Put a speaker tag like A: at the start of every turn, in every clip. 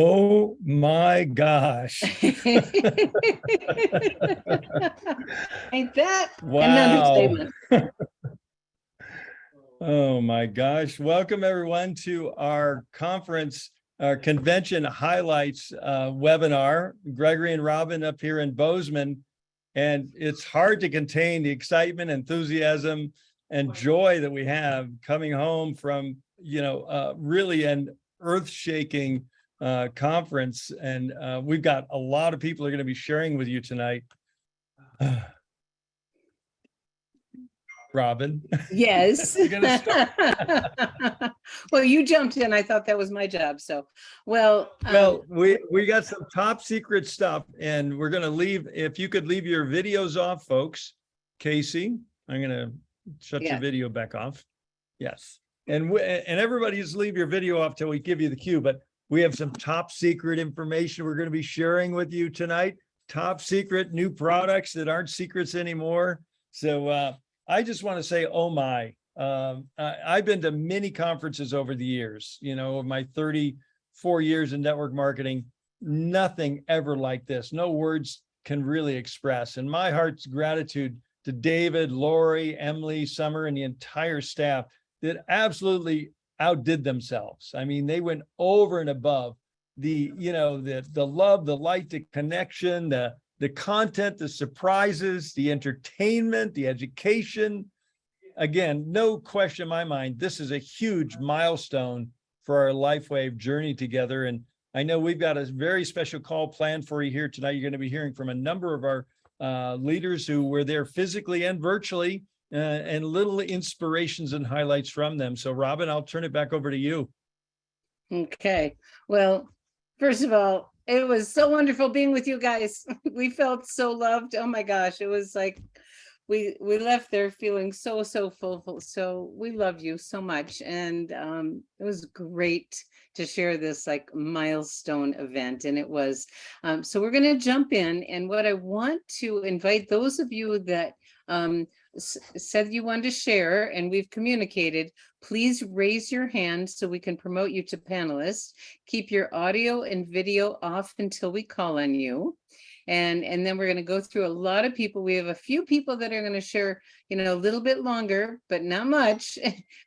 A: Oh my gosh.
B: Ain't that an
A: Wow.
B: understatement?
A: Oh my gosh. Welcome everyone to our conference, our convention highlights webinar. Gregory and Robin up here in Bozeman. And it's hard to contain the excitement, enthusiasm, and joy that we have coming home from, really an earth-shaking conference. And we've got a lot of people who are going to be sharing with you tonight. Robin.
B: Yes.
A: You're gonna start.
B: Well, you jumped in. I thought that was my job. So,
A: Well, we got some top secret stuff, and we're going to leave. If you could leave your videos off, folks. Casey, I'm going to shut your video back off. Yes. And everybody just leave your video off till we give you the cue. But we have some top secret information we're going to be sharing with you tonight. Top secret new products that aren't secrets anymore. So I just want to say, oh my. I've been to many conferences over the years, my 34 years in network marketing, nothing ever like this. No words can really express. And my heart's gratitude to David, Lori, Emily, Summer, and the entire staff that absolutely outdid themselves. I mean, they went over and above the love, the light, the connection, the content, the surprises, the entertainment, the education. Again, no question in my mind, this is a huge milestone for our LifeWave journey together. And I know we've got a very special call planned for you here tonight. You're going to be hearing from a number of our leaders who were there physically and virtually, and little inspirations and highlights from them. So Robin, I'll turn it back over to you.
B: Okay. Well, first of all, it was so wonderful being with you guys. We felt so loved. Oh my gosh. It was like, we left there feeling so full. So we love you so much. And it was great to share this like milestone event. And it was, so we're going to jump in. And what I want to invite those of you that said you wanted to share and we've communicated, please raise your hand so we can promote you to panelists. Keep your audio and video off until we call on you. And then we're going to go through a lot of people. We have a few people that are going to share, a little bit longer, but not much.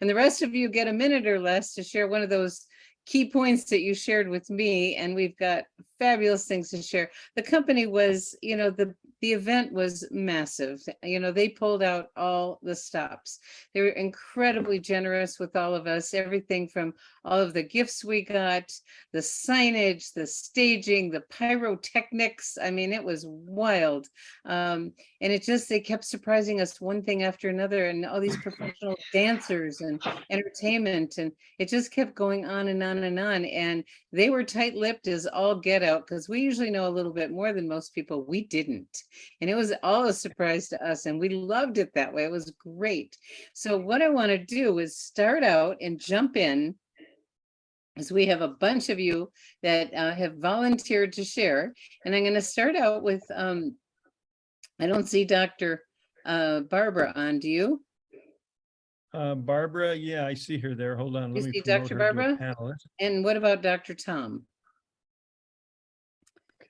B: And the rest of you get a minute or less to share one of those key points that you shared with me. And we've got fabulous things to share. The company was, the event was massive. They pulled out all the stops. They were incredibly generous with all of us, everything from all of the gifts we got, the signage, the staging, the pyrotechnics. I mean, it was wild. And they kept surprising us one thing after another, and all these professional dancers and entertainment. And it just kept going on and on and on. And they were tight-lipped as all get out, because we usually know a little bit more than most people. We didn't. And it was all a surprise to us, and we loved it that way. It was great. So what I want to do is start out and jump in, as we have a bunch of you that have volunteered to share. And I'm going to start out with, I don't see Dr. Barbara on, do you?
A: Barbara, yeah, I see her there. Hold on.
B: Let me see Dr. Barbara. And what about Dr. Tom?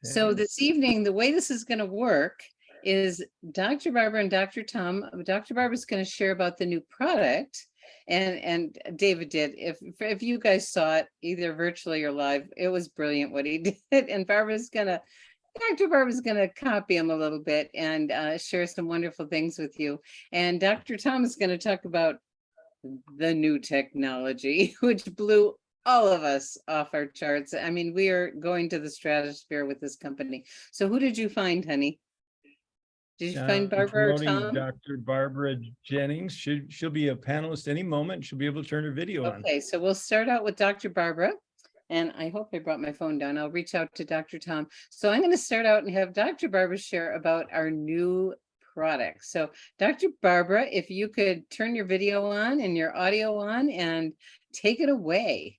B: So this evening, the way this is going to work is Dr. Barbara and Dr. Tom. Dr. Barbara is going to share about the new product, and David did. If you guys saw it either virtually or live, it was brilliant what he did. And Dr. Barbara's going to copy him a little bit and share some wonderful things with you. And Dr. Tom is going to talk about the new technology, which blew all of us off our charts. I mean, we are going to the stratosphere with this company. So who did you find, honey? Did you find Barbara or Tom?
A: Dr. Barbara Jennings. She'll be a panelist any moment. She'll be able to turn her video on.
B: Okay, so we'll start out with Dr. Barbara. And I hope I brought my phone down. I'll reach out to Dr. Tom. So I'm going to start out and have Dr. Barbara share about our new product. So Dr. Barbara, if you could turn your video on and your audio on and take it away.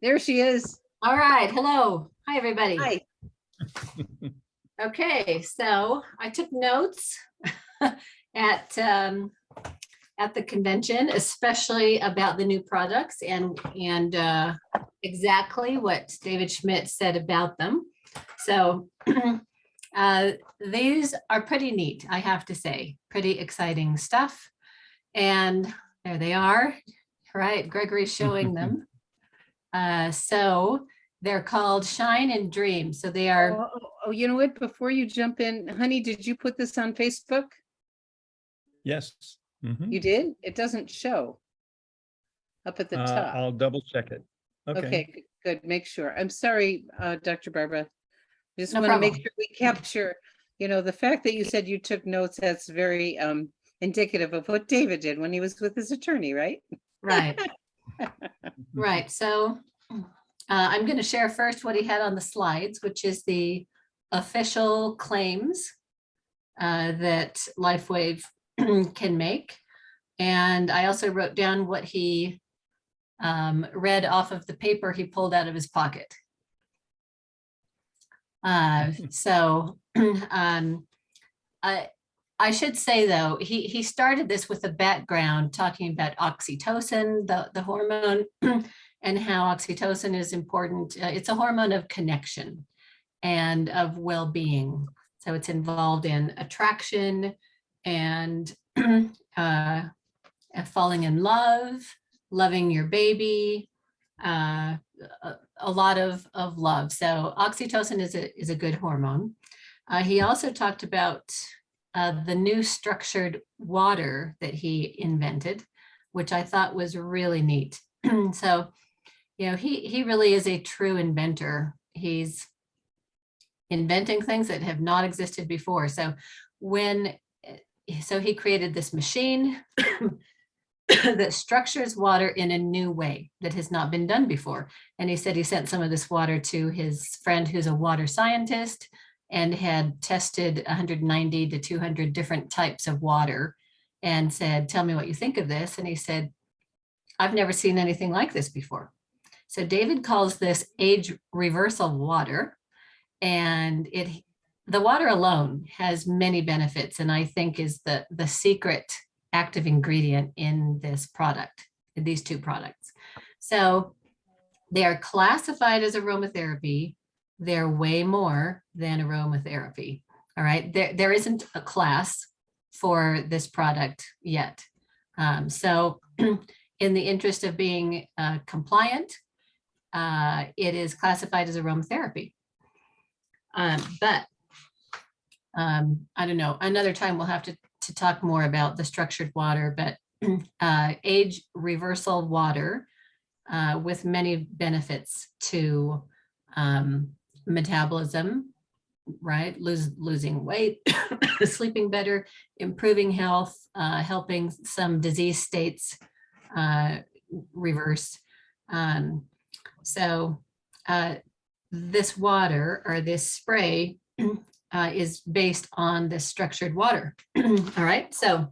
B: There she is.
C: All right. Hello. Hi, everybody.
B: Hi.
C: Okay, so I took notes at at the convention, especially about the new products and exactly what David Schmidt said about them. So these are pretty neat, I have to say, pretty exciting stuff. And there they are, right? Gregory's showing them. So they're called Shine and Dream. So they are.
B: Oh, you know what? Before you jump in, honey, did you put this on Facebook?
A: Yes. Mhm.
B: You did? It doesn't show up at the top.
A: I'll double check it. Okay.
B: Okay, good. Make sure. I'm sorry, Dr. Barbara. Just
C: No
B: want to make
C: problem.
B: sure we capture, the fact that you said you took notes, that's very indicative of what David did when he was with his attorney, right?
C: Right. Right. So I'm going to share first what he had on the slides, which is the official claims that LifeWave can make. And I also wrote down what he read off of the paper he pulled out of his pocket. So I should say, though, he started this with a background talking about oxytocin, the hormone, and how oxytocin is important. It's a hormone of connection and of well-being. So it's involved in attraction and falling in love, loving your baby, a lot of love. So oxytocin is a good hormone. He also talked about the new structured water that he invented, which I thought was really neat. So, he really is a true inventor. He's inventing things that have not existed before. So he created this machine that structures water in a new way that has not been done before. And he said he sent some of this water to his friend who's a water scientist and had tested 190 to 200 different types of water and said, tell me what you think of this. And he said, I've never seen anything like this before. So David calls this age reversal water. And the water alone has many benefits, and I think is the secret active ingredient in this product, in these two products. So they are classified as aromatherapy. They're way more than aromatherapy. All right. There isn't a class for this product yet. So in the interest of being compliant, it is classified as aromatherapy. But I don't know, another time we'll have to talk more about the structured water, but age reversal water with many benefits to metabolism, right? Losing weight, sleeping better, improving health, helping some disease states reverse. So this water or this spray is based on this structured water. All right, so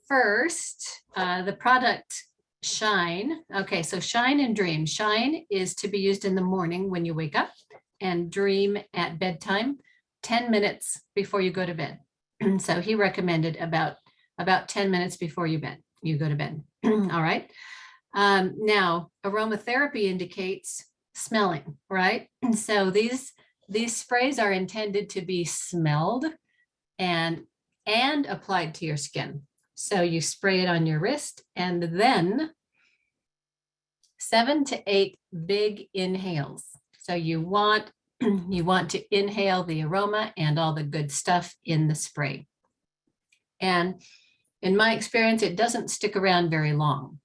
C: first, the product Shine. Okay, so Shine and Dream. Shine is to be used in the morning when you wake up, and Dream at bedtime, 10 minutes before you go to bed. So he recommended about 10 minutes before you go to bed. All right. Now, aromatherapy indicates smelling, right? So these sprays are intended to be smelled and applied to your skin. So you spray it on your wrist, and then 7 to 8 big inhales. So you want to inhale the aroma and all the good stuff in the spray. And in my experience, it doesn't stick around very long,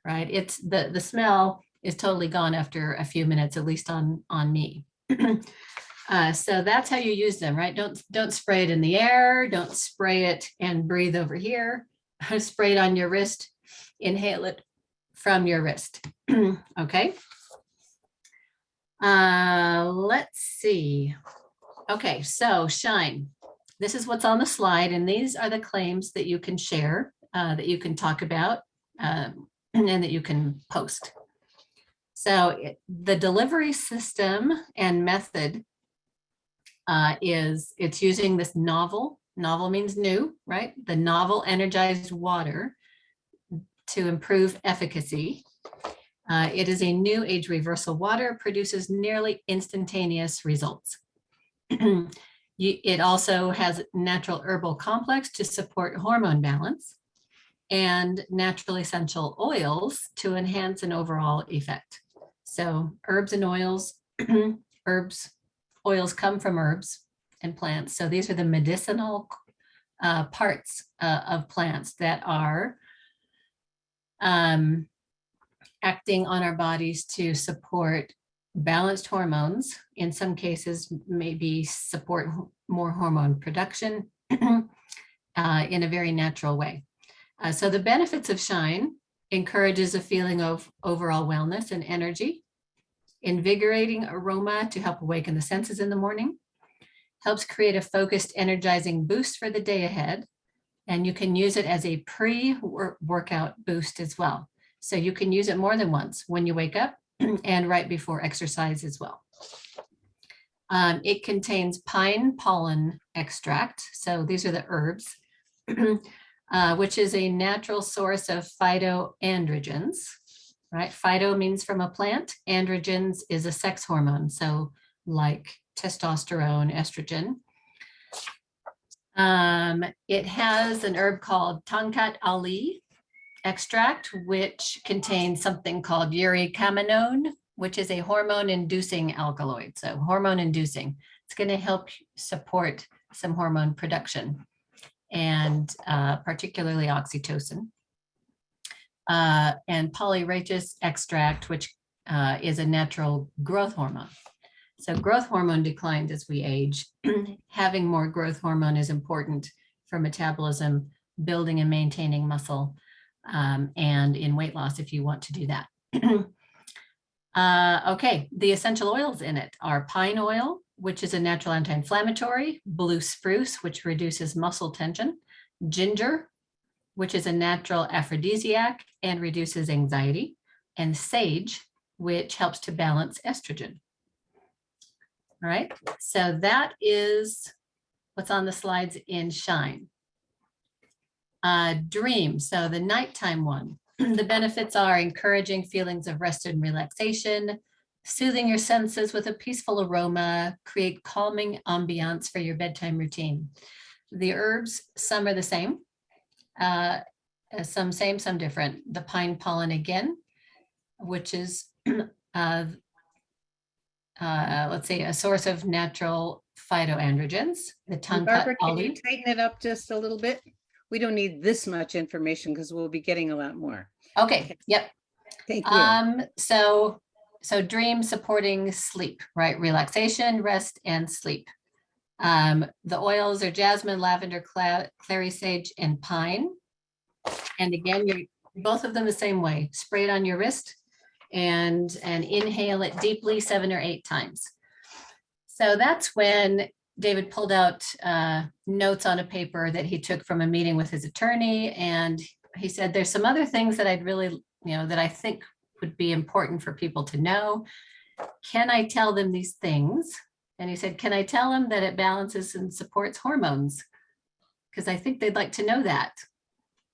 C: right? It's the smell is totally gone after a few minutes, at least on me. So that's how you use them, right? Don't spray it in the air. Don't spray it and breathe over here. Spray it on your wrist. Inhale it from your wrist. Okay. Let's see. Okay, so Shine. This is what's on the slide, and these are the claims that you can share, that you can talk about, and that you can post. So the delivery system and method it's using this novel Novel means new, right? The novel energized water to improve efficacy. It is a new age reversal water, produces nearly instantaneous results. It also has natural herbal complex to support hormone balance and natural essential oils to enhance an overall effect. So herbs and oils, oils come from herbs and plants. So these are the medicinal parts of plants that are acting on our bodies to support balanced hormones. In some cases, maybe support more hormone production in a very natural way. So the benefits of Shine encourages a feeling of overall wellness and energy, invigorating aroma to help awaken the senses in the morning, helps create a focused, energizing boost for the day ahead. And you can use it as a pre-workout boost as well. So you can use it more than once when you wake up and right before exercise as well. It contains pine pollen extract. So these are the herbs, which is a natural source of phytoandrogens, right? Phyto means from a plant. Androgens is a sex hormone. So like testosterone, estrogen. It has an herb called Tonkat Ali extract, which contains something called uricamenone, which is a hormone-inducing alkaloid. So hormone-inducing. It's going to help support some hormone production, and particularly oxytocin. And polyrachis extract, which is a natural growth hormone. So growth hormone declines as we age. Having more growth hormone is important for metabolism, building and maintaining muscle, and in weight loss if you want to do that. Okay, the essential oils in it are pine oil, which is a natural anti-inflammatory, blue spruce, which reduces muscle tension, ginger, which is a natural aphrodisiac and reduces anxiety, and sage, which helps to balance estrogen. All right, so that is what's on the slides in Shine. Dream, so the nighttime one. The benefits are encouraging feelings of rest and relaxation, soothing your senses with a peaceful aroma, create calming ambiance for your bedtime routine. The herbs, some are the same, some same, some different. The pine pollen again, which is let's say a source of natural phytoandrogens. The Tonkat
B: Barbara, can
C: Ali.
B: you tighten it up just a little bit? We don't need this much information because we'll be getting a lot more.
C: Okay, yep.
B: Thank you.
C: So dream supporting sleep, right? Relaxation, rest, and sleep. The oils are jasmine, lavender, clary sage, and pine. And again, you're both of them the same way. Spray it on your wrist and inhale it deeply 7 or 8 times. So that's when David pulled out notes on a paper that he took from a meeting with his attorney. And he said, there's some other things that I'd really, that I think would be important for people to know. Can I tell them these things? And he said, can I tell them that it balances and supports hormones? Because I think they'd like to know that.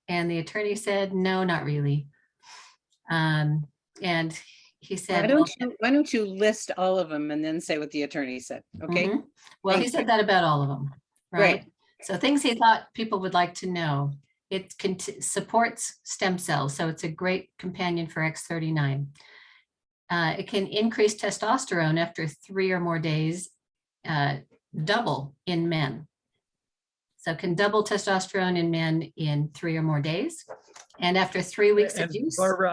C: And the attorney said, no, not really. And he said,
B: why don't you list all of them and then say what the attorney said, okay?
C: Well, he said that about all of them, right? So things he thought people would like to know. It supports stem cells, so it's a great companion for X39. It can increase testosterone after 3 or more days, double in men. So it can double testosterone in men in 3 or more days. And after 3 weeks of use.
A: Barbara,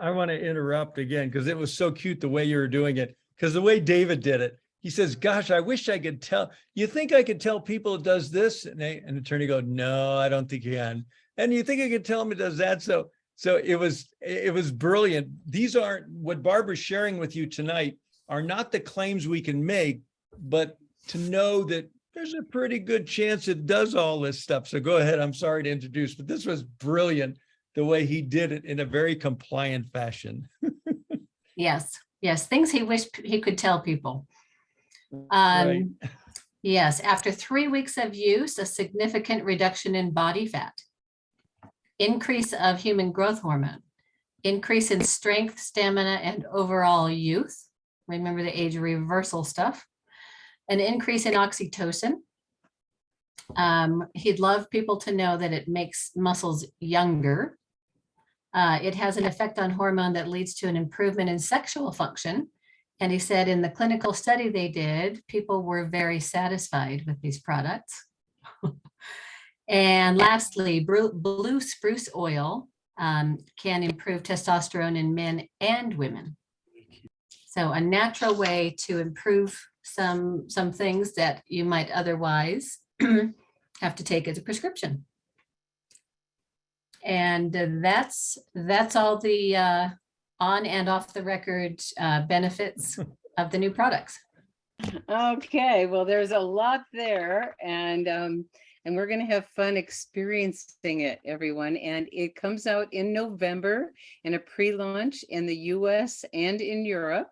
A: I want to interrupt again because it was so cute the way you were doing it. Because the way David did it, he says, gosh, I wish I could tell. You think I could tell people it does this? And an attorney goes, no, I don't think you can. And you think I could tell them it does that? So it was brilliant. These aren't what Barbara's sharing with you tonight are not the claims we can make, but to know that there's a pretty good chance it does all this stuff. So go ahead. I'm sorry to introduce, but this was brilliant the way he did it in a very compliant fashion.
C: Yes. Things he wished he could tell people.
A: Right.
C: Yes, after 3 weeks of use, a significant reduction in body fat, increase of human growth hormone, increase in strength, stamina, and overall youth. Remember the age reversal stuff. An increase in oxytocin. He'd love people to know that it makes muscles younger. It has an effect on hormone that leads to an improvement in sexual function. And he said in the clinical study they did, people were very satisfied with these products. And lastly, blue spruce oil can improve testosterone in men and women. So a natural way to improve some things that you might otherwise have to take as a prescription. And that's all the on and off the record benefits of the new products.
B: Okay, well, there's a lot there, and we're going to have fun experiencing it, everyone. And it comes out in November in a pre-launch in the US and in Europe.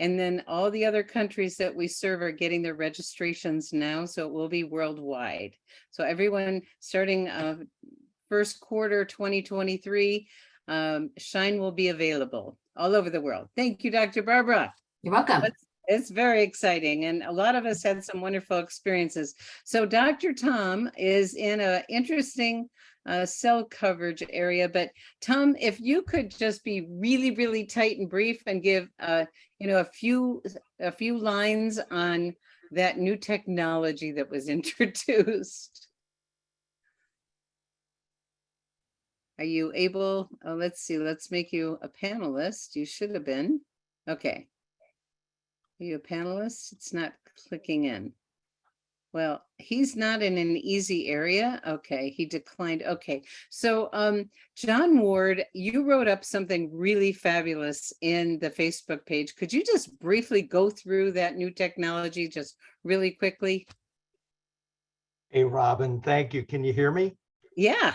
B: And then all the other countries that we serve are getting their registrations now, so it will be worldwide. So everyone starting first quarter 2023, Shine will be available all over the world. Thank you, Dr. Barbara.
C: You're welcome.
B: It's very exciting, and a lot of us had some wonderful experiences. So Dr. Tom is in an interesting cell coverage area, but Tom, if you could just be really, really tight and brief and give a few lines on that new technology that was introduced. Are you able? Let's see. Let's make you a panelist. You should have been. Okay. Are you a panelist? It's not clicking in. Well, he's not in an easy area. Okay, he declined. Okay, so John Ward, you wrote up something really fabulous in the Facebook page. Could you just briefly go through that new technology just really quickly?
D: Hey, Robin, thank you. Can you hear me?
B: Yeah.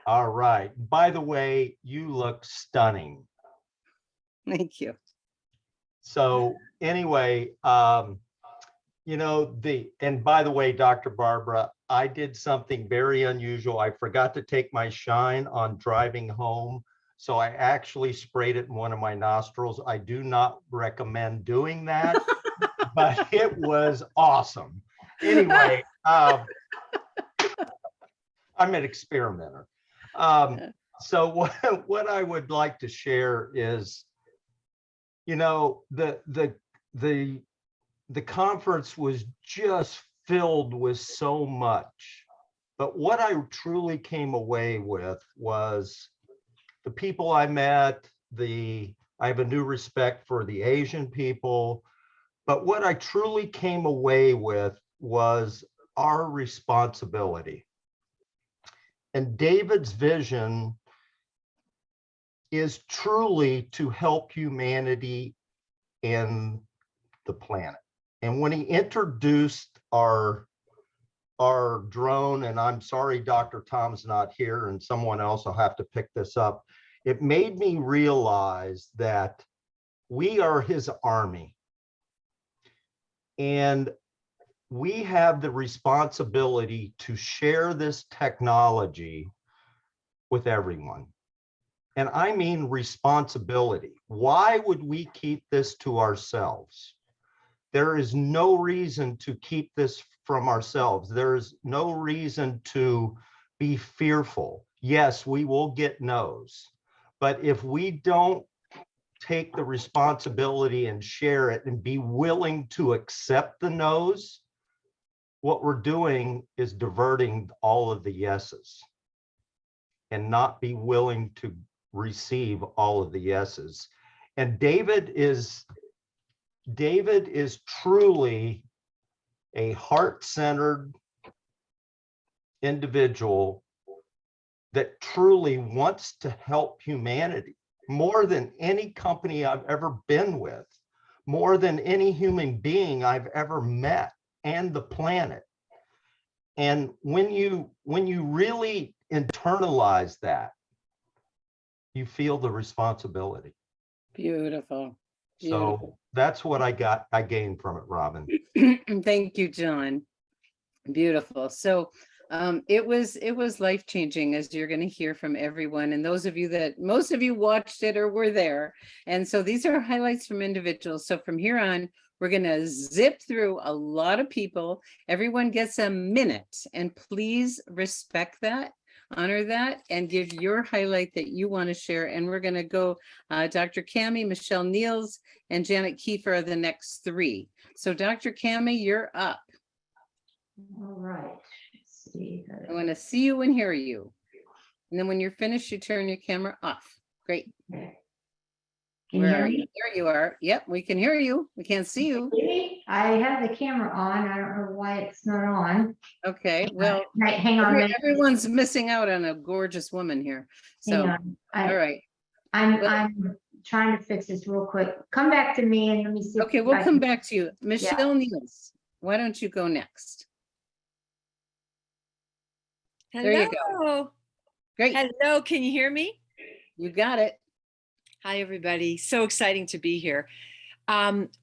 D: All right. By the way, you look stunning.
B: Thank you.
D: So anyway, and by the way, Dr. Barbara, I did something very unusual. I forgot to take my Shine on driving home. So I actually sprayed it in one of my nostrils. I do not recommend doing that, but it was awesome. Anyway, I'm an experimenter. So what I would like to share is, the conference was just filled with so much, but what I truly came away with was the people I met. I have a new respect for the Asian people, but what I truly came away with was our responsibility. And David's vision is truly to help humanity and the planet. And when he introduced our drone, and I'm sorry, Dr. Tom's not here and someone else will have to pick this up, it made me realize that we are his army. And we have the responsibility to share this technology with everyone. And I mean responsibility. Why would we keep this to ourselves? There is no reason to keep this from ourselves. There is no reason to be fearful. Yes, we will get no's, but if we don't take the responsibility and share it and be willing to accept the no's, what we're doing is diverting all of the yeses and not be willing to receive all of the yeses. And David is truly a heart-centered individual that truly wants to help humanity more than any company I've ever been with, more than any human being I've ever met, and the planet. And when you really internalize that, you feel the responsibility.
B: Beautiful.
D: So that's what I gained from it, Robin.
B: Thank you, John. Beautiful. So it was life-changing, as you're going to hear from everyone. And those of you that most of you watched it or were there. And so these are highlights from individuals. So from here on, we're going to zip through a lot of people. Everyone gets a minute, and please respect that, honor that, and give your highlight that you want to share. And we're going to go Dr. Cami, Michelle Niels, and Janet Kiefer are the next three. So Dr. Cami, you're up.
E: All right. Let's see.
B: I want to see you and hear you. And then when you're finished, you turn your camera off. Great.
E: Okay. Can you
B: Where
E: hear
B: are you?
E: me?
B: There you are. Yep, we can hear you. We can't see you.
E: I have the camera on. I don't know why it's not on.
B: Okay, well,
E: Right, hang on.
B: everyone's missing out on a gorgeous woman here.
E: Hang
B: So,
E: on.
B: all right.
E: I'm trying to fix this real quick. Come back to me and let me see.
B: Okay,
E: if
B: we'll
E: I
B: come
E: can-
B: back to you. Michelle Niels, why don't you go next? There you
F: Hello.
B: Great,
F: Hello, can you hear me?
B: you got it.
F: Hi, everybody. So exciting to be here.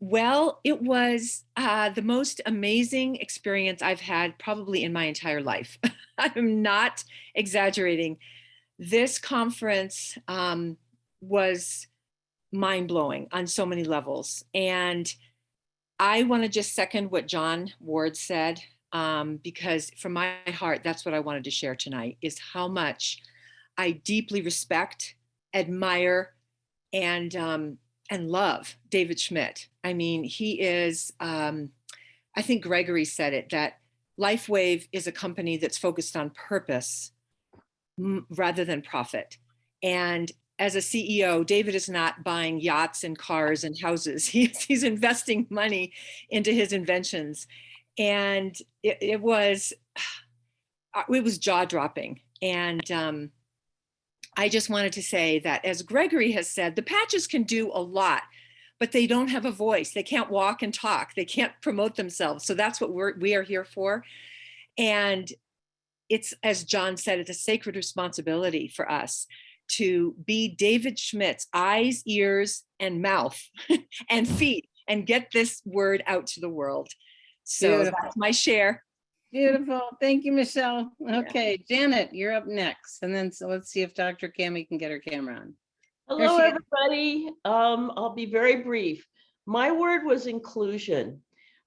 F: Well, it was the most amazing experience I've had probably in my entire life. I'm not exaggerating. This conference was mind-blowing on so many levels. And I want to just second what John Ward said, because from my heart, that's what I wanted to share tonight, is how much I deeply respect, admire, and love David Schmidt. I mean, he is, I think Gregory said it, that LifeWave is a company that's focused on purpose rather than profit. And as a CEO, David is not buying yachts and cars and houses. He's investing money into his inventions. And it was jaw-dropping. And I just wanted to say that, as Gregory has said, the patches can do a lot, but they don't have a voice. They can't walk and talk. They can't promote themselves. So that's what we are here for. And it's, as John said, it's a sacred responsibility for us to be David Schmidt's eyes, ears, and mouth and feet, and get this word out to the world. So
B: Beautiful.
F: that's my share.
B: Beautiful. Thank you, Michelle. Okay, Janet, you're up next. And then so let's see if Dr. Cami can get her camera on.
G: Hello,
B: she is.
G: everybody. I'll be very brief. My word was inclusion.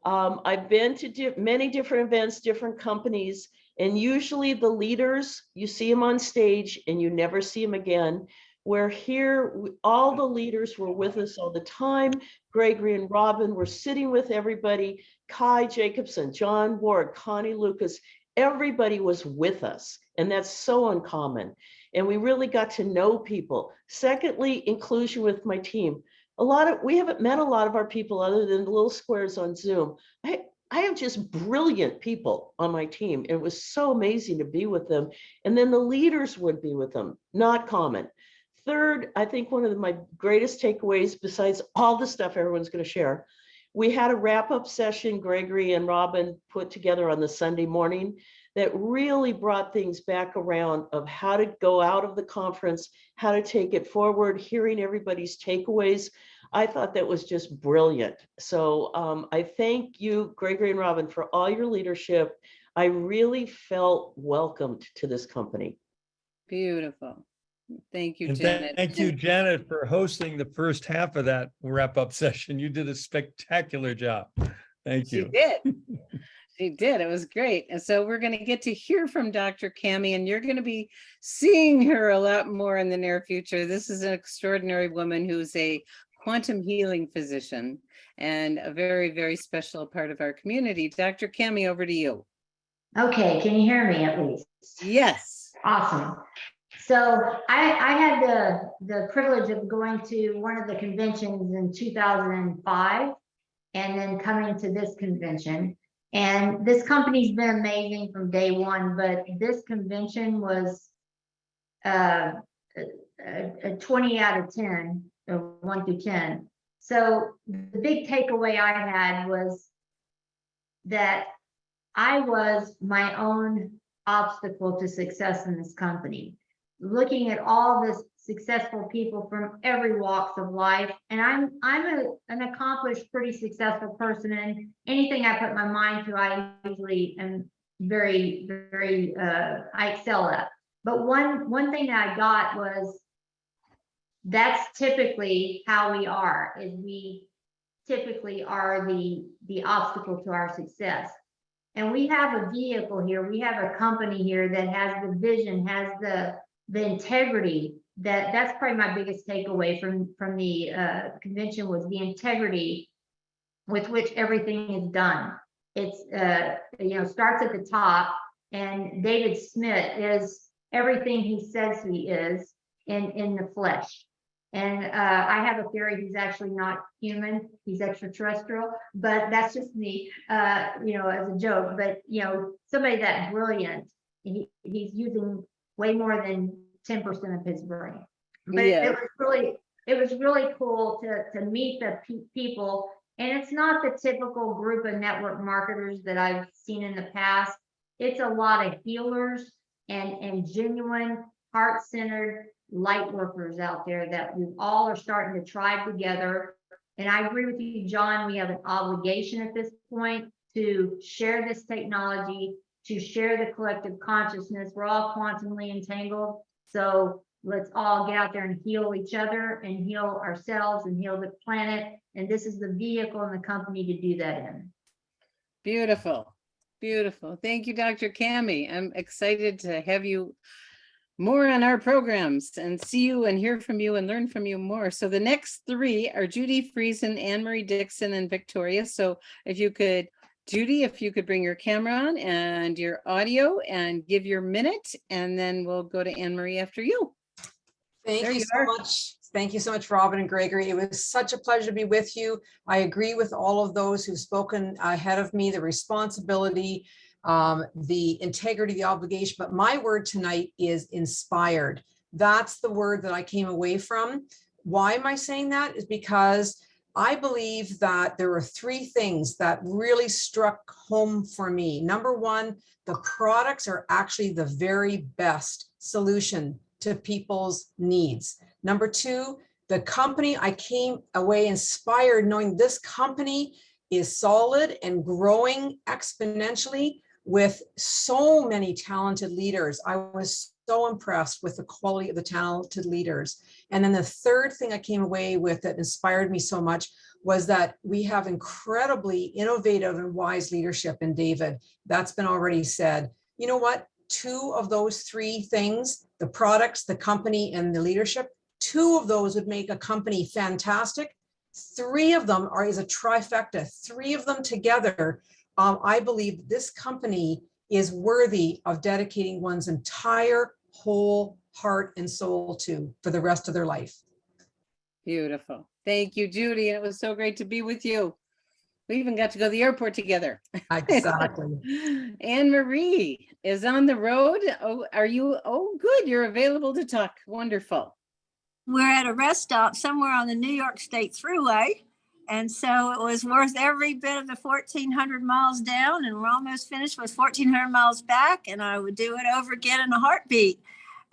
G: I've been to many different events, different companies, and usually the leaders, you see them on stage and you never see them again. Where here, all the leaders were with us all the time. Gregory and Robin were sitting with everybody. Kai Jacobson, John Ward, Connie Lucas, everybody was with us. And that's so uncommon. And we really got to know people. Secondly, inclusion with my team. We haven't met a lot of our people other than the little squares on Zoom. I have just brilliant people on my team. It was so amazing to be with them. And then the leaders would be with them, not common. Third, I think one of my greatest takeaways, besides all the stuff everyone's going to share, we had a wrap-up session Gregory and Robin put together on the Sunday morning that really brought things back around of how to go out of the conference, how to take it forward, hearing everybody's takeaways. I thought that was just brilliant. So I thank you, Gregory and Robin, for all your leadership. I really felt welcomed to this company.
B: Beautiful. Thank you,
A: And
B: Janet.
A: thank you, Janet, for hosting the first half of that wrap-up session. You did a spectacular job. Thank
B: She
A: you.
B: did. She did. It was great. And so we're going to get to hear from Dr. Cami, and you're going to be seeing her a lot more in the near future. This is an extraordinary woman who's a quantum healing physician and a very, very special part of our community. Dr. Cami, over to you.
E: Okay, can you hear me at least?
B: Yes.
E: Awesome. So I had the privilege of going to one of the conventions in 2005 and then coming to this convention. And this company's been amazing from day one, but this convention was a 20 out of 10, or 1 through 10. So the big takeaway I had was that I was my own obstacle to success in this company. Looking at all the successful people from every walks of life, and I'm an accomplished, pretty successful person, and anything I put my mind to, I usually am very, I excel at. But one thing that I got was, that's typically how we are, is we typically are the obstacle to our success. And we have a vehicle here, we have a company here that has the vision, has the integrity. That's probably my biggest takeaway from the convention, was the integrity with which everything is done. It's starts at the top, and David Smith is everything he says he is in the flesh. And I have a theory he's actually not human, he's extraterrestrial, but that's just me, as a joke. But somebody that brilliant, he's using way more than 10% of his brain. But
B: Yeah.
E: it was really cool to meet the people. And it's not the typical group of network marketers that I've seen in the past. It's a lot of healers and genuine, heart-centered light workers out there that we all are starting to tribe together. And I agree with you, John, we have an obligation at this point to share this technology, to share the collective consciousness. We're all quantumly entangled. So let's all get out there and heal each other and heal ourselves and heal the planet. And this is the vehicle and the company to do that in.
B: Beautiful. Beautiful. Thank you, Dr. Cami. I'm excited to have you more on our programs and see you and hear from you and learn from you more. So the next three are Judy Friesen, Anne Marie Dixon, and Victoria. So if you could, Judy, if you could bring your camera on and your audio and give your minute, and then we'll go to Anne Marie after you.
H: Thank
B: There
H: you
B: you
H: so
B: are.
H: much. Thank you so much, Robin and Gregory. It was such a pleasure to be with you. I agree with all of those who've spoken ahead of me, the responsibility, the integrity, the obligation, but my word tonight is inspired. That's the word that I came away from. Why am I saying that? Is because I believe that there are three things that really struck home for me. Number one, the products are actually the very best solution to people's needs. Number two, the company, I came away inspired knowing this company is solid and growing exponentially with so many talented leaders. I was so impressed with the quality of the talented leaders. And then the third thing I came away with that inspired me so much was that we have incredibly innovative and wise leadership in David. That's been already said. You know what? Two of those three things, the products, the company, and the leadership, two of those would make a company fantastic. Three of them is a trifecta. Three of them together, I believe this company is worthy of dedicating one's entire whole heart and soul to for the rest of their life.
B: Beautiful. Thank you, Judy. It was so great to be with you. We even got to go to the airport together.
H: Exactly.
B: Anne Marie is on the road. Oh, are you? Oh, good. You're available to talk. Wonderful.
I: We're at a rest stop somewhere on the New York State Thruway. And so it was worth every bit of the 1,400 miles down, and we're almost finished with 1,400 miles back, and I would do it over again in a heartbeat.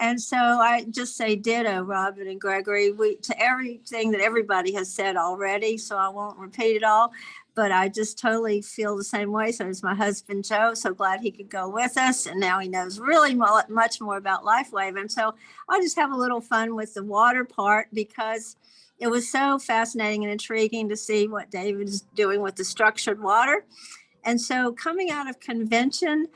I: And so I just say ditto, Robin and Gregory, to everything that everybody has said already, so I won't repeat it all, but I just totally feel the same way. So is my husband, Joe. So glad he could go with us, and now he knows really much more about LifeWave. And so I'll just have a little fun with the water part, because it was so fascinating and intriguing to see what David is doing with the structured water. And so coming out of convention,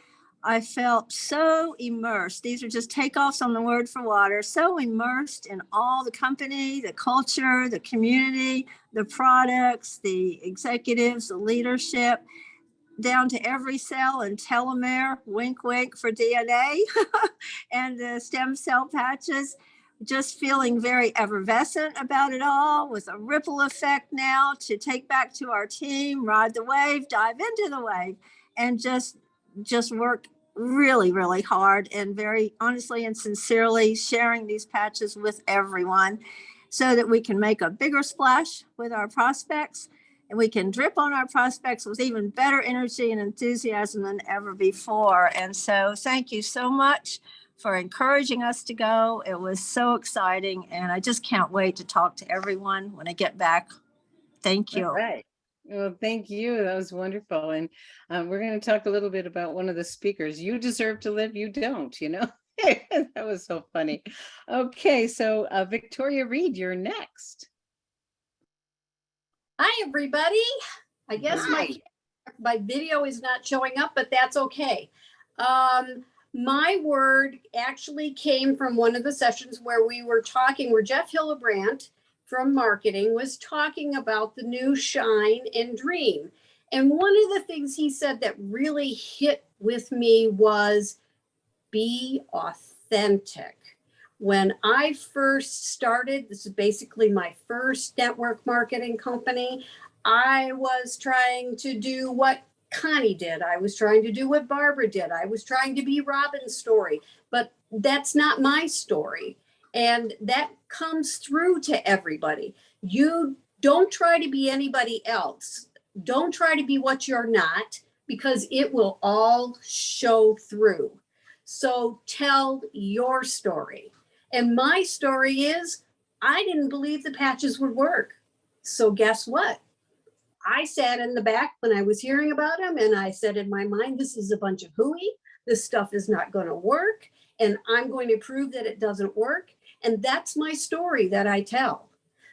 I: I felt so immersed. These are just takeoffs on the word for water. So immersed in all the company, the culture, the community, the products, the executives, the leadership, down to every cell and telomere, wink, wink for DNA, and the stem cell patches. Just feeling very effervescent about it all, with a ripple effect now to take back to our team, ride the wave, dive into the wave, and just work really, really hard and very honestly and sincerely sharing these patches with everyone so that we can make a bigger splash with our prospects, and we can drip on our prospects with even better energy and enthusiasm than ever before. And so thank you so much for encouraging us to go. It was so exciting, and I just can't wait to talk to everyone when I get back. Thank you.
B: All right. Well, thank you. That was wonderful. And we're going to talk a little bit about one of the speakers. You deserve to live, you don't, you know? That was so funny. Okay, so Victoria Reed, you're next.
J: Hi, everybody. I guess my video is not showing up, but that's okay. My word actually came from one of the sessions where we were talking, where Jeff Hillebrandt from marketing was talking about the new Shine and Dream. And one of the things he said that really hit with me was be authentic. When I first started, this is basically my first network marketing company, I was trying to do what Connie did. I was trying to do what Barbara did. I was trying to be Robin's story, but that's not my story. And that comes through to everybody. You don't try to be anybody else. Don't try to be what you're not, because it will all show through. So tell your story. And my story is, I didn't believe the patches would work. So guess what? I sat in the back when I was hearing about them, and I said in my mind, this is a bunch of hooey. This stuff is not going to work, and I'm going to prove that it doesn't work. And that's my story that I tell,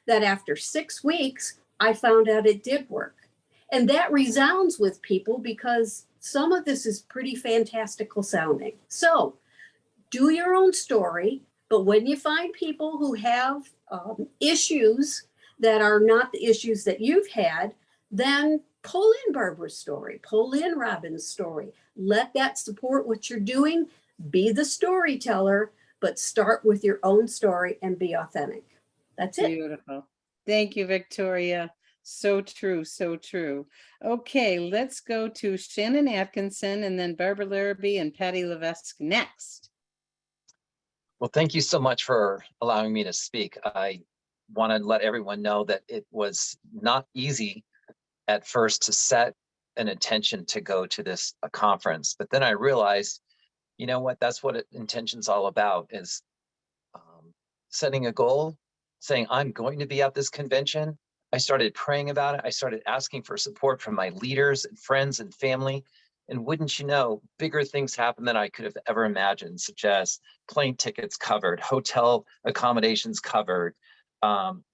J: that after 6 weeks, I found out it did work. And that resounds with people because some of this is pretty fantastical sounding. So do your own story. But when you find people who have issues that are not the issues that you've had, then pull in Barbara's story, pull in Robin's story. Let that support what you're doing. Be the storyteller, but start with your own story and be authentic. That's it.
B: Beautiful. Thank you, Victoria. So true, so true. Okay, let's go to Shannon Atkinson and then Barbara Larrabee and Patty Levesque next.
K: Well, thank you so much for allowing me to speak. I want to let everyone know that it was not easy at first to set an intention to go to this conference, but then I realized, you know what, that's what intention's all about, is setting a goal, saying I'm going to be at this convention. I started praying about it. I started asking for support from my leaders and friends and family. And wouldn't you know, bigger things happened than I could have ever imagined, such as plane tickets covered, hotel accommodations covered,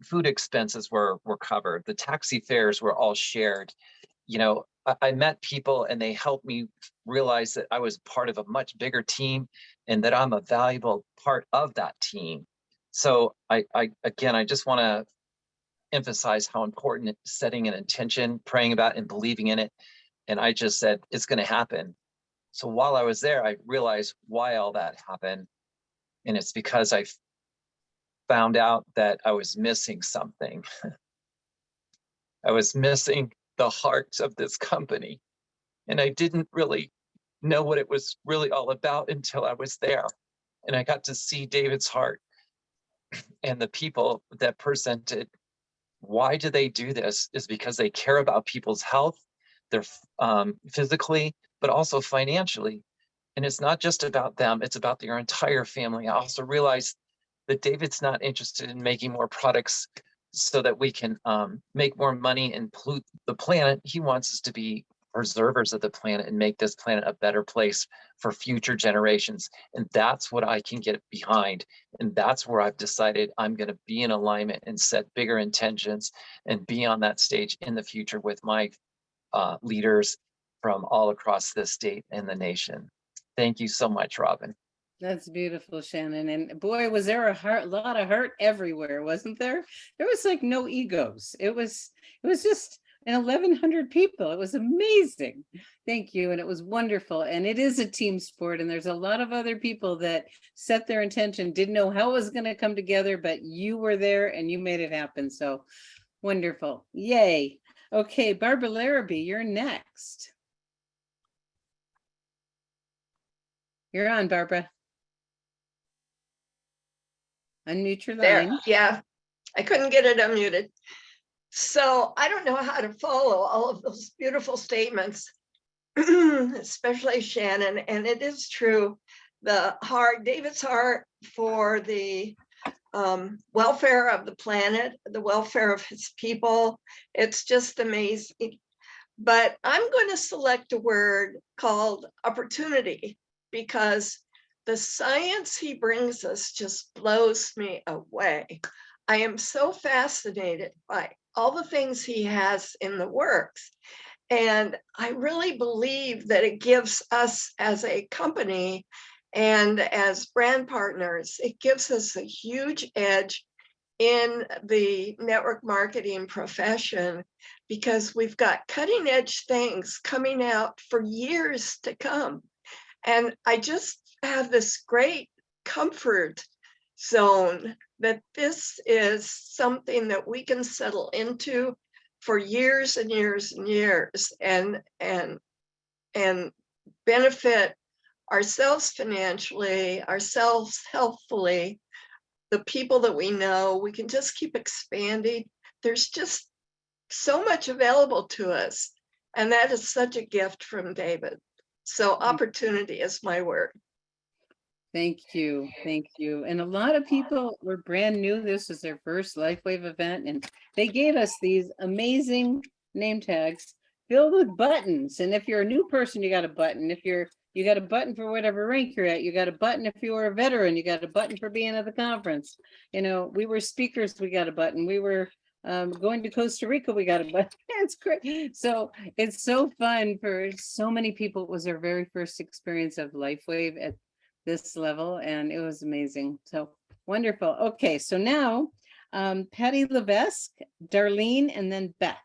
K: food expenses were covered, the taxi fares were all shared. You know, I met people and they helped me realize that I was part of a much bigger team and that I'm a valuable part of that team. So I just want to emphasize how important setting an intention, praying about it, and believing in it. And I just said, it's going to happen. So while I was there, I realized why all that happened. And it's because I found out that I was missing something. I was missing the heart of this company. And I didn't really know what it was really all about until I was there. And I got to see David's heart and the people that presented. Why do they do this? Is because they care about people's health, their physically, but also financially. And it's not just about them, it's about their entire family. I also realized that David's not interested in making more products so that we can make more money and pollute the planet. He wants us to be preservers of the planet and make this planet a better place for future generations. And that's what I can get behind. And that's where I've decided I'm going to be in alignment and set bigger intentions and be on that stage in the future with my leaders from all across the state and the nation. Thank you so much, Robin.
B: That's beautiful, Shannon. And boy, was there a lot of heart everywhere, wasn't there? There was like no egos. It was just 1,100 people. It was amazing. Thank you. And it was wonderful. And it is a team sport. And there's a lot of other people that set their intention, didn't know how it was going to come together, but you were there and you made it happen. So wonderful. Yay. Okay, Barbara Larrabee, you're next. You're on, Barbara. Unmute your
L: There,
B: line.
L: yeah, I couldn't get it unmuted. So I don't know how to follow all of those beautiful statements, especially Shannon. And it is true, David's heart for the welfare of the planet, the welfare of his people. It's just amazing. But I'm going to select a word called opportunity, because the science he brings us just blows me away. I am so fascinated by all the things he has in the works. And I really believe that it gives us as a company and as brand partners, it gives us a huge edge in the network marketing profession, because we've got cutting edge things coming out for years to come. And I just have this great comfort zone that this is something that we can settle into for years and years and years, and benefit ourselves financially, ourselves healthfully, the people that we know. We can just keep expanding. There's just so much available to us. And that is such a gift from David. So opportunity is my word.
B: Thank you. Thank you. And a lot of people were brand new. This was their first LifeWave event, and they gave us these amazing name tags filled with buttons. And if you're a new person, you got a button. If you got a button for whatever rank you're at, you got a button. If you were a veteran, you got a button for being at the conference. You know, we were speakers, we got a button. We were going to Costa Rica, we got a button. It's great. So it's so fun for so many people. It was their very first experience of LifeWave at this level, and it was amazing. So wonderful. Okay, so now Patty Levesque, Darlene, and then Beth.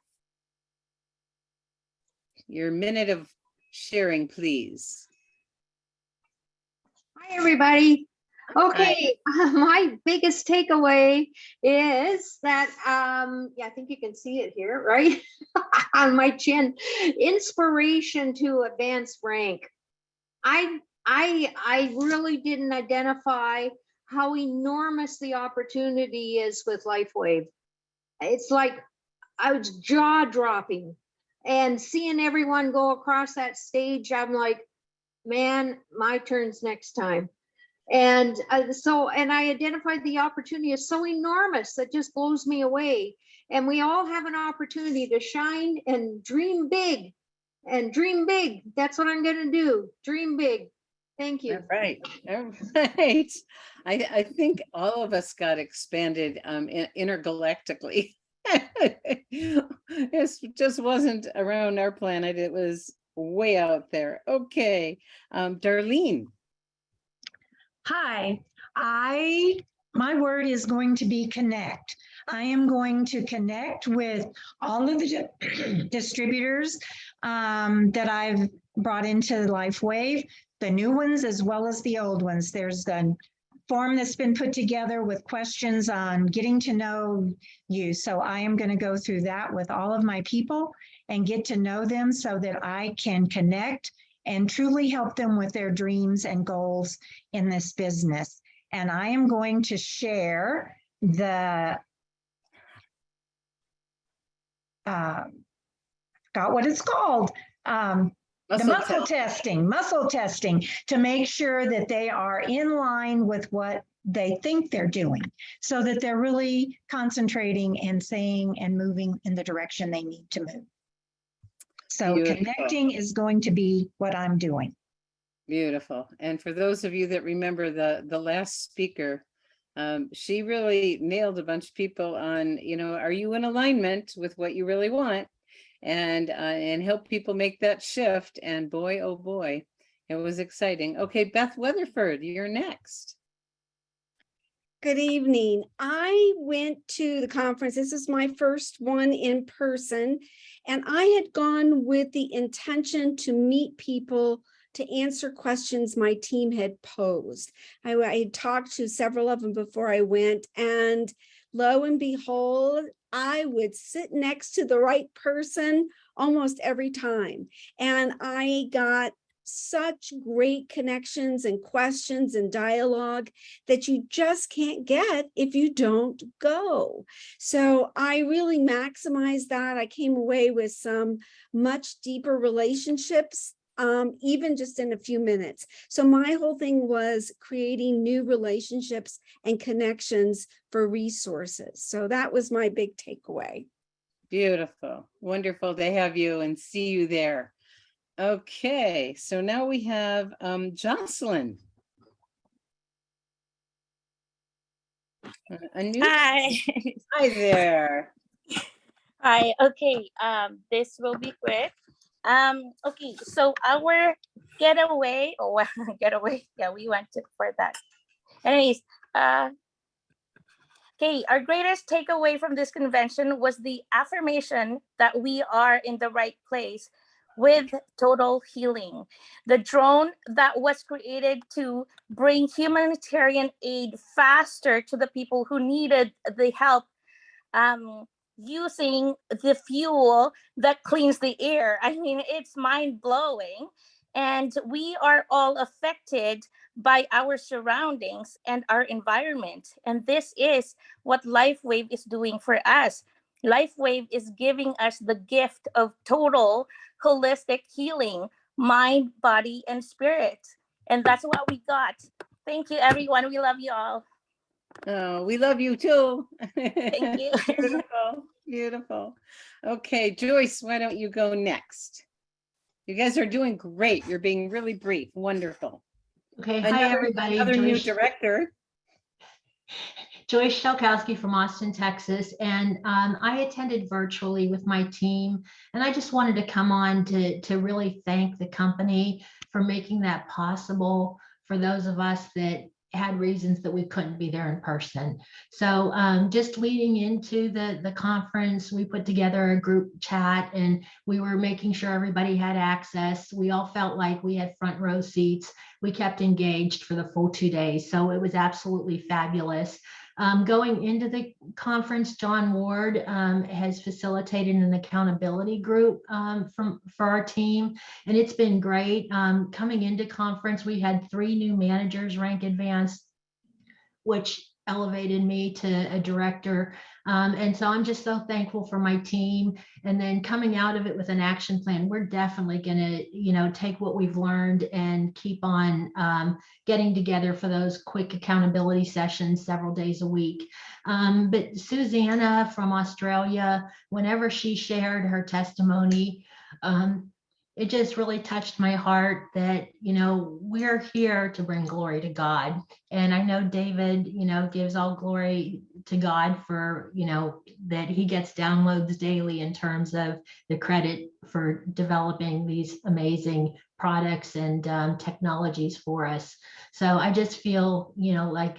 B: Your minute of sharing, please.
M: Hi, everybody. Okay, my biggest takeaway is that, yeah, I think you can see it here, right? On my chin. Inspiration to advance rank. I really didn't identify how enormous the opportunity is with LifeWave. It's like I was jaw dropping, and seeing everyone go across that stage, I'm like, man, my turn's next time. And and I identified the opportunity as so enormous that just blows me away. And we all have an opportunity to shine and dream big, and dream big. That's what I'm going to do. Dream big. Thank you.
B: All right. All right. I think all of us got expanded intergalactically. It just wasn't around our planet. It was way out there. Okay. Darlene.
N: Hi, my word is going to be connect. I am going to connect with all of the distributors that I've brought into LifeWave, the new ones as well as the old ones. There's a form that's been put together with questions on getting to know you. So I am going to go through that with all of my people and get to know them so that I can connect and truly help them with their dreams and goals in this business. And I am going to share the, forgot what it's called, the muscle testing to make sure that they are in line with what they think they're doing, so that they're really concentrating and saying and moving in the direction they need to move. So
B: Beautiful.
N: Connecting is going to be what I'm doing.
B: Beautiful. And for those of you that remember the last speaker, she really nailed a bunch of people on, you know, are you in alignment with what you really want? And help people make that shift. And boy, oh boy, it was exciting. Okay, Beth Weatherford, you're next.
J: Good evening. I went to the conference. This is my first one in person, and I had gone with the intention to meet people to answer questions my team had posed. I had talked to several of them before I went, and lo and behold, I would sit next to the right person almost every time. And I got such great connections and questions and dialogue that you just can't get if you don't go. So I really maximized that. I came away with some much deeper relationships
O: even just in a few minutes. So my whole thing was creating new relationships and connections for resources. So that was my big takeaway.
B: Beautiful. Wonderful to have you and see you there. Okay, so now we have Jocelyn. Unmute.
P: Hi.
B: Hi there.
P: Hi. Okay. This will be quick. Okay. So our getaway, or well, getaway. Yeah, we went for that. Anyways, okay. Our greatest takeaway from this convention was the affirmation that we are in the right place with total healing. The drone that was created to bring humanitarian aid faster to the people who needed the help, using the fuel that cleans the air. I mean, it's mind blowing. And we are all affected by our surroundings and our environment. And this is what LifeWave is doing for us. LifeWave is giving us the gift of total holistic healing, mind, body, and spirit. And that's what we got. Thank you, everyone. We love you all.
B: Oh, we love you too.
P: Thank you.
B: Beautiful, beautiful. Okay, Joyce, why don't you go next? You guys are doing great. You're being really brief. Wonderful.
E: Okay, hi, everybody.
B: Another new
E: Joyce.
B: director.
E: Joyce Shelkowski from Austin, Texas, and I attended virtually with my team, and I just wanted to come on to really thank the company for making that possible for those of us that had reasons that we couldn't be there in person. So just leading into the conference, we put together a group chat and we were making sure everybody had access. We all felt like we had front row seats. We kept engaged for the full 2 days. So it was absolutely fabulous. Going into the conference, John Ward has facilitated an accountability group for our team, and it's been great. Coming into conference, we had 3 new managers rank advanced, which elevated me to a director. And so I'm just so thankful for my team. And then coming out of it with an action plan, we're definitely going to, take what we've learned and keep on getting together for those quick accountability sessions several days a week. But Susanna from Australia, whenever she shared her testimony, it just really touched my heart that, we're here to bring glory to God. And I know David, gives all glory to God for, that he gets downloads daily in terms of the credit for developing these amazing products and technologies for us. So I just feel, like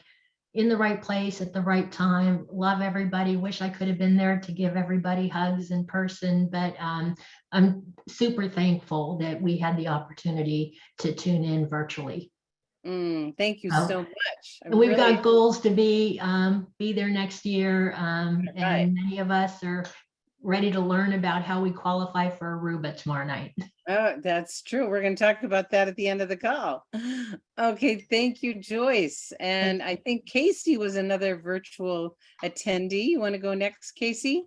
E: in the right place at the right time. Love everybody. Wish I could have been there to give everybody hugs in person, but I'm super thankful that we had the opportunity to tune in virtually.
B: Thank you so much.
E: And we've got goals to be there next year. And many of us are ready to learn about how we qualify for Aruba tomorrow night.
B: Oh, that's true. We're going to talk about that at the end of the call. Okay, thank you, Joyce. And I think Casey was another virtual attendee. You want to go next, Casey?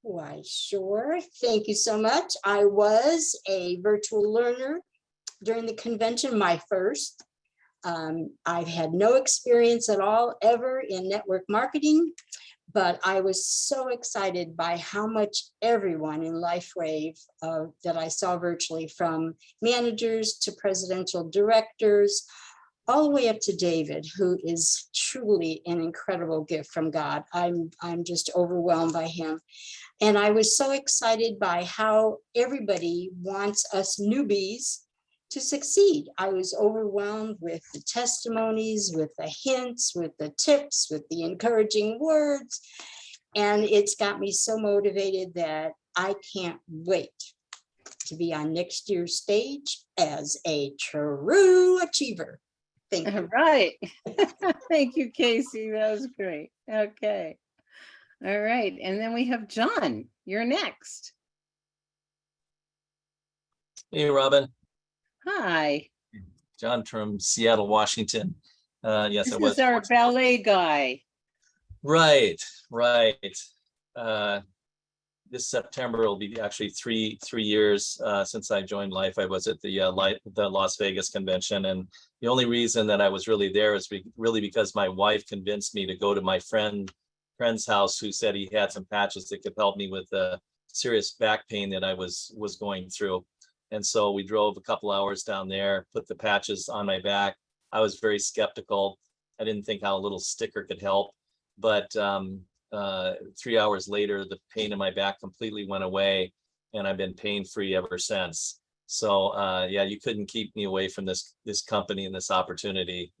Q: Why, sure. Thank you so much. I was a virtual learner during the convention, my first. I've had no experience at all ever in network marketing, but I was so excited by how much everyone in LifeWave that I saw virtually, from managers to presidential directors, all the way up to David, who is truly an incredible gift from God. I'm just overwhelmed by him. And I was so excited by how everybody wants us newbies to succeed. I was overwhelmed with the testimonies, with the hints, with the tips, with the encouraging words. And it's got me so motivated that I can't wait to be on next year's stage as a true achiever. Thank you.
B: All right. Thank you, Casey. That was great. Okay. All right. And then we have John. You're next.
R: Hey, Robin.
B: Hi.
R: John from Seattle, Washington. Yes,
B: This
R: I was.
B: is our ballet guy.
R: Right. this September will be actually three years since I joined Life. I was at the Las Vegas convention, and the only reason that I was really there is really because my wife convinced me to go to my friend's house, who said he had some patches that could help me with the serious back pain that I was going through. And so we drove a couple hours down there, put the patches on my back. I was very skeptical. I didn't think how a little sticker could help, but 3 hours later, the pain in my back completely went away, and I've been pain-free ever since. So yeah, you couldn't keep me away from this company and this opportunity.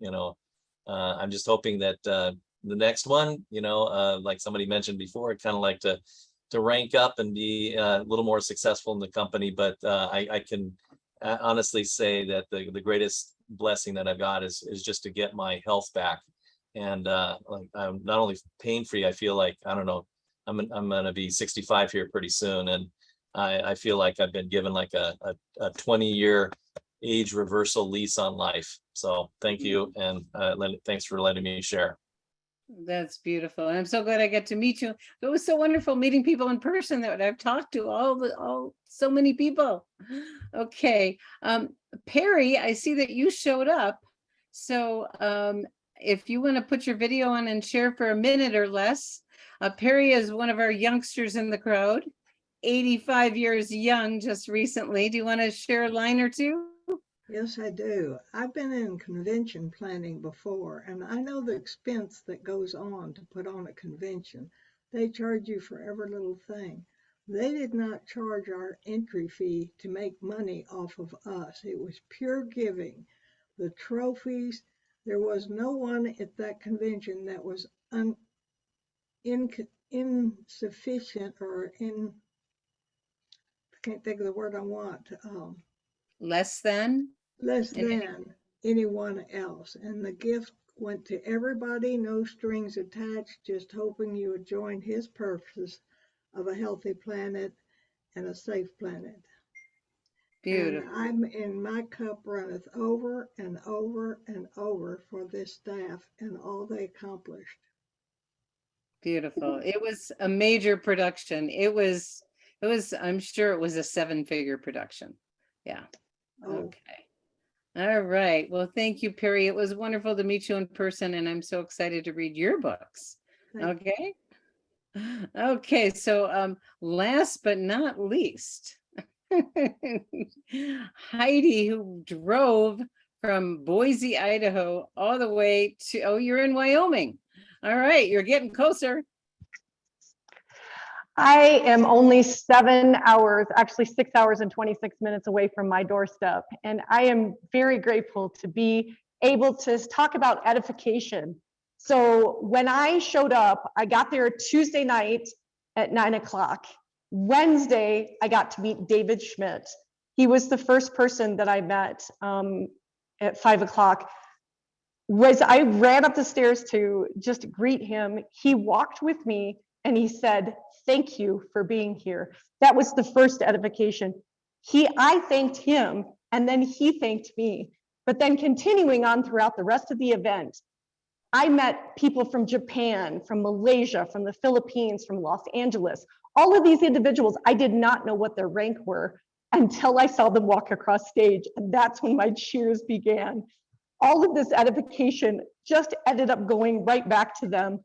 R: I'm just hoping that the next one, like somebody mentioned before, I'd kind of like to rank up and be a little more successful in the company. But I can honestly say that the greatest blessing that I've got is just to get my health back. And like, I'm not only pain-free, I feel like, I don't know, I'm gonna be 65 here pretty soon. And I feel like I've been given like a 20-year age reversal lease on life. So thank you. And thanks for letting me share.
B: That's beautiful. And I'm so glad I get to meet you. It was so wonderful meeting people in person that I've talked to so many people. Okay. Perry, I see that you showed up. So if you want to put your video on and share for a minute or less. Perry is one of our youngsters in the crowd, 85 years young just recently. Do you want to share a line or two?
S: Yes, I do. I've been in convention planning before, and I know the expense that goes on to put on a convention. They charge you for every little thing. They did not charge our entry fee to make money off of us. It was pure giving. The trophies, there was no one at that convention that was insufficient or I can't think of the word I want.
B: Less than
S: anyone else. And the gift went to everybody, no strings attached, just hoping you would join his purpose of a healthy planet and a safe planet.
B: Beautiful.
S: And my cup runneth over and over and over for this staff and all they accomplished.
B: Beautiful. It was a major production. It was, I'm sure it was a 7-figure production. Yeah. Okay. All right. Well, thank you, Perry. It was wonderful to meet you in person, and I'm so excited to read your books. Okay. Okay. So last but not least, Heidi, who drove from Boise, Idaho, all the way to, oh, you're in Wyoming. All right. You're getting closer.
T: I am only 7 hours, actually 6 hours and 26 minutes away from my doorstep. And I am very grateful to be able to talk about edification. So when I showed up, I got there Tuesday night at 9 o'clock. Wednesday, I got to meet David Schmidt. He was the first person that I met at 5 o'clock. I ran up the stairs to just greet him. He walked with me and he said, "Thank you for being here." That was the first edification. I thanked him and then he thanked me. But then continuing on throughout the rest of the event, I met people from Japan, from Malaysia, from the Philippines, from Los Angeles. All of these individuals, I did not know what their rank were until I saw them walk across stage. And that's when my cheers began. All of this edification just ended up going right back to them.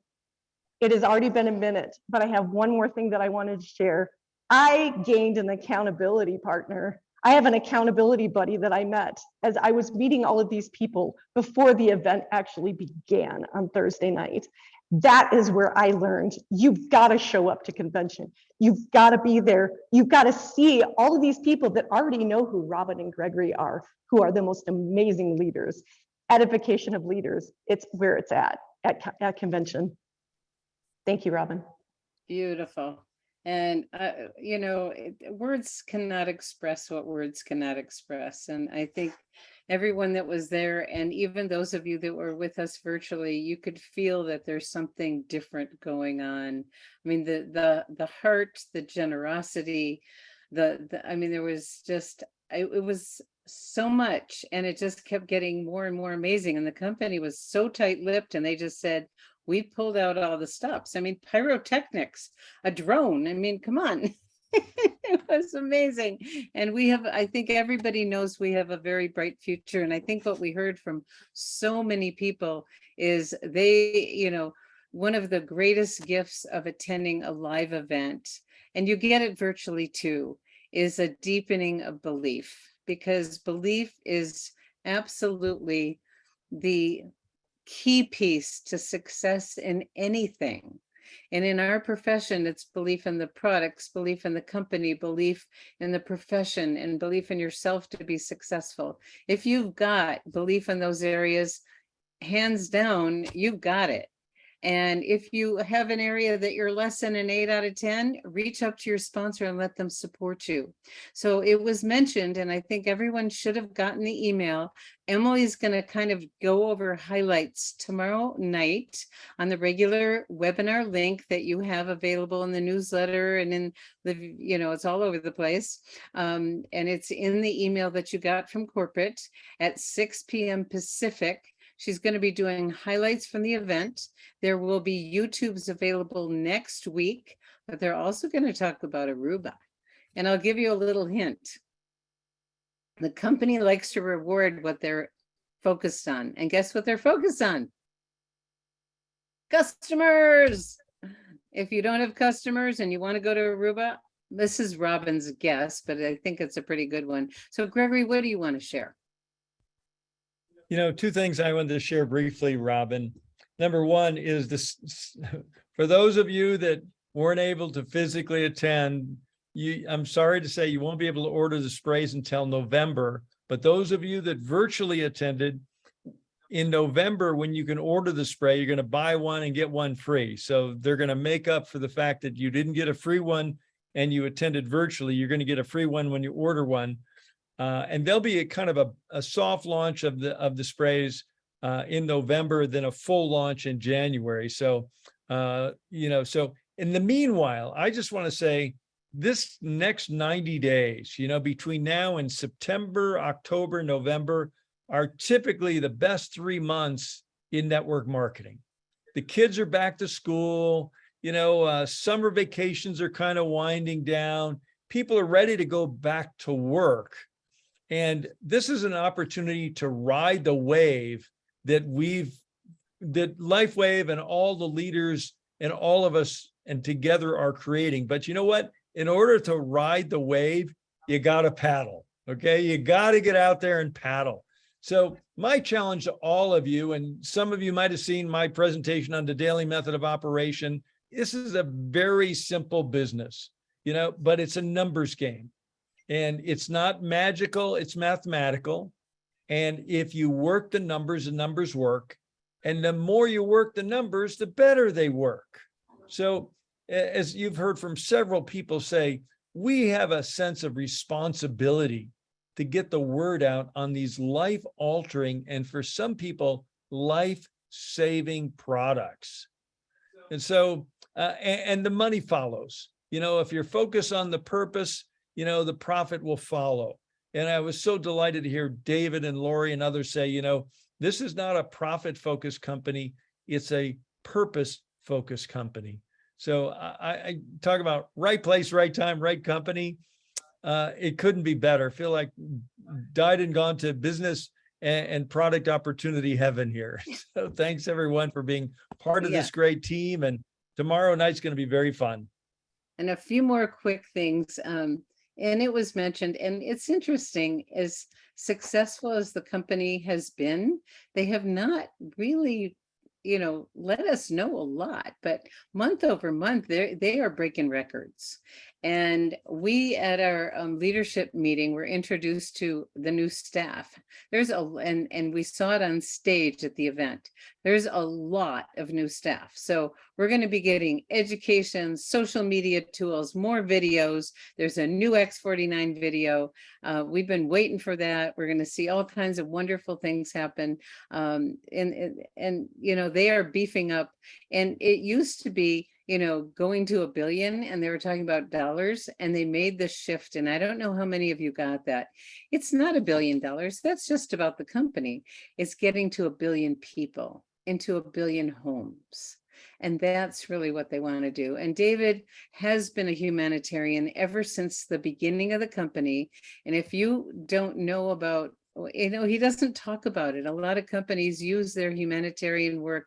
T: It has already been a minute, but I have one more thing that I wanted to share. I gained an accountability partner. I have an accountability buddy that I met as I was meeting all of these people before the event actually began on Thursday night. That is where I learned you've got to show up to convention. You've got to be there. You've got to see all of these people that already know who Robin and Gregory are, who are the most amazing leaders. Edification of leaders, it's where it's at convention. Thank you, Robin.
B: Beautiful. And, words cannot express what words cannot express. And I think everyone that was there, and even those of you that were with us virtually, you could feel that there's something different going on. I mean, the heart, the generosity, there was just, it was so much, and it just kept getting more and more amazing. And the company was so tight-lipped, and they just said, we pulled out all the stops. I mean, pyrotechnics, a drone. I mean, come on. It was amazing. And we have, I think everybody knows we have a very bright future. And I think what we heard from so many people is one of the greatest gifts of attending a live event, and you get it virtually too, is a deepening of belief, because belief is absolutely the key piece to success in anything. And in our profession, it's belief in the products, belief in the company, belief in the profession, and belief in yourself to be successful. If you've got belief in those areas, hands down, you've got it. And if you have an area that you're less than an 8 out of 10, reach out to your sponsor and let them support you. So it was mentioned, and I think everyone should have gotten the email. Emily's going to kind of go over highlights tomorrow night on the regular webinar link that you have available in the newsletter and in the, it's all over the place. And it's in the email that you got from corporate at 6 p.m. Pacific. She's going to be doing highlights from the event. There will be YouTubes available next week, but they're also going to talk about Aruba. And I'll give you a little hint. The company likes to reward what they're focused on. And guess what they're focused on? Customers. If you don't have customers and you want to go to Aruba, this is Robin's guess, but I think it's a pretty good one. So Gregory, what do you want to share?
A: Two things I wanted to share briefly, Robin. Number one is this, for those of you that weren't able to physically attend, I'm sorry to say you won't be able to order the sprays until November, but those of you that virtually attended, in November, when you can order the spray, you're going to buy one and get one free. So they're going to make up for the fact that you didn't get a free one and you attended virtually. You're going to get a free one when you order one. And there'll be a kind of a soft launch of the sprays in November, then a full launch in January. So, so in the meanwhile, I just want to say this next 90 days, between now and September, October, November are typically the best 3 months in network marketing. The kids are back to school, summer vacations are kind of winding down. People are ready to go back to work. And this is an opportunity to ride the wave that LifeWave and all the leaders and all of us and together are creating. But you know what? In order to ride the wave, you got to paddle. Okay. You got to get out there and paddle. So my challenge to all of you, and some of you might have seen my presentation on the daily method of operation. This is a very simple business, but it's a numbers game. And it's not magical, it's mathematical. And if you work the numbers work. And the more you work the numbers, the better they work. So as you've heard from several people say, we have a sense of responsibility to get the word out on these life-altering and for some people, life-saving products. And so, and the money follows. If you're focused on the purpose, the profit will follow. And I was so delighted to hear David and Lori and others say, this is not a profit-focused company. It's a purpose-focused company. So I talk about right place, right time, right company. It couldn't be better. I feel like died and gone to business and product opportunity heaven here. So thanks everyone for being part of this great team. And tomorrow night's going to be very fun.
B: And a few more quick things. And it was mentioned, and it's interesting, as successful as the company has been, they have not really, let us know a lot, but month over month, they are breaking records. And we at our leadership meeting were introduced to the new staff. And we saw it on stage at the event. There's a lot of new staff. So we're going to be getting education, social media tools, more videos. There's a new X49 video. We've been waiting for that. We're going to see all kinds of wonderful things happen. And they are beefing up. And it used to be, going to $1 billion, and they were talking about dollars, and they made the shift. And I don't know how many of you got that. It's not $1 billion. That's just about the company. It's getting to 1 billion people. into 1 billion homes. And that's really what they want to do. And David has been a humanitarian ever since the beginning of the company. And if you don't know about, he doesn't talk about it. A lot of companies use their humanitarian work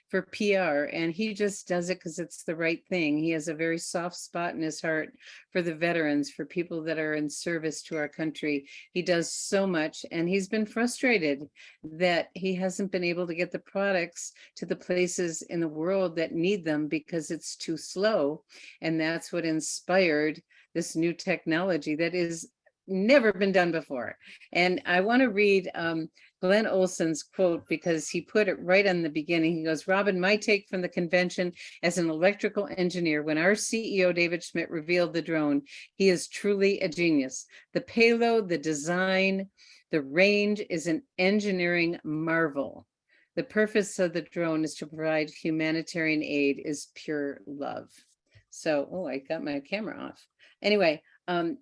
B: for PR, and he just does it because it's the right thing. He has a very soft spot in his heart for the veterans, for people that are in service to our country. He does so much, and he's been frustrated that he hasn't been able to get the products to the places in the world that need them because it's too slow. And that's what inspired this new technology that is never been done before. And I want to read Glenn Olson's quote because he put it right on the beginning. He goes, Robin, my take from the convention as an electrical engineer, when our CEO, David Schmidt, revealed the drone, he is truly a genius. The payload, the design, the range is an engineering marvel. The purpose of the drone is to provide humanitarian aid is pure love. So, oh, I got my camera off. Anyway,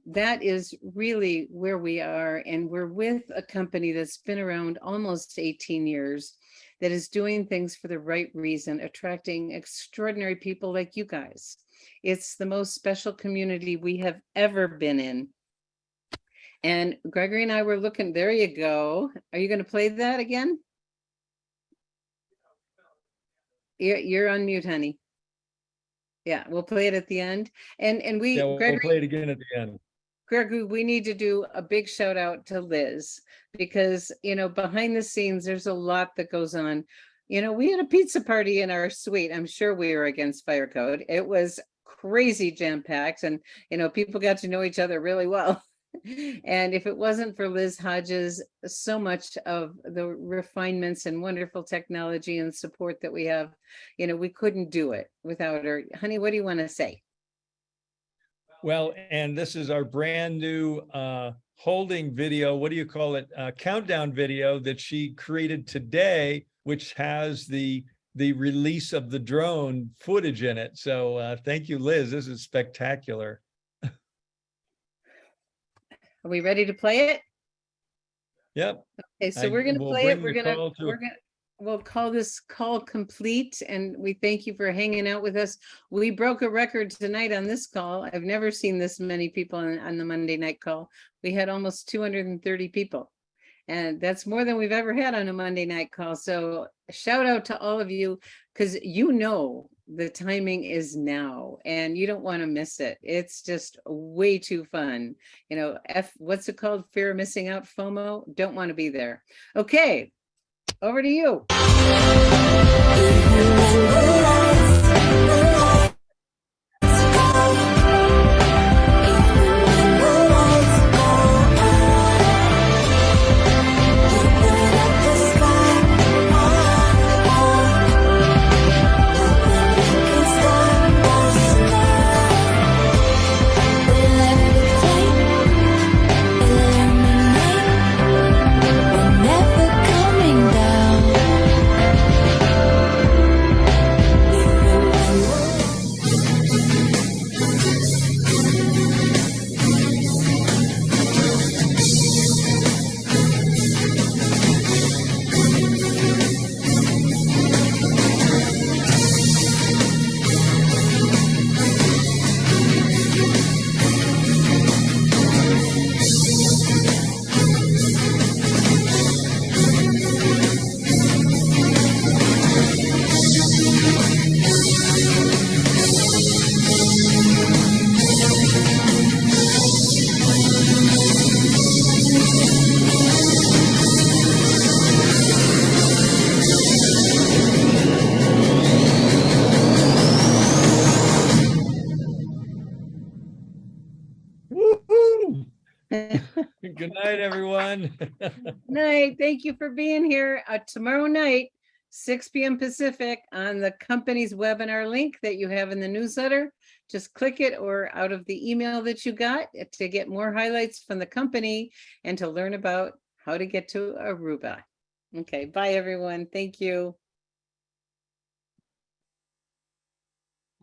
B: that is really where we are. And we're with a company that's been around almost 18 years that is doing things for the right reason, attracting extraordinary people like you guys. It's the most special community we have ever been in. And Gregory and I were looking, there you go. Are you going to play that again? You're on mute, honey. Yeah, we'll play it at the end. And we,
A: Yeah, we'll
B: Gregory,
A: play it again at the end.
B: Gregory, we need to do a big shout out to Liz because, behind the scenes, there's a lot that goes on. We had a pizza party in our suite. I'm sure we were against fire code. It was crazy jam-packed and, people got to know each other really well. And if it wasn't for Liz Hodges, so much of the refinements and wonderful technology and support that we have, we couldn't do it without her. Honey, what do you want to say?
A: Well, and this is our brand new holding video. What do you call it? Countdown video that she created today, which has the release of the drone footage in it. So thank you, Liz. This is spectacular.
B: Are we ready to play it?
A: Yep.
B: Okay, so we're going to play it. We'll call this call complete, and we thank you for hanging out with us. We broke a record tonight on this call. I've never seen this many people on the Monday night call. We had almost 230 people, and that's more than we've ever had on a Monday night call. So shout out to all of you, because the timing is now and you don't want to miss it. It's just way too fun. What's it called? Fear of missing out, FOMO. Don't want to be there. Okay, over to you.
A: Good night, everyone.
B: Night. Thank you for being here. Tomorrow night, 6 p.m. Pacific, on the company's webinar link that you have in the newsletter. Just click it, or out of the email that you got, to get more highlights from the company and to learn about how to get to Aruba. Okay, bye everyone. Thank you.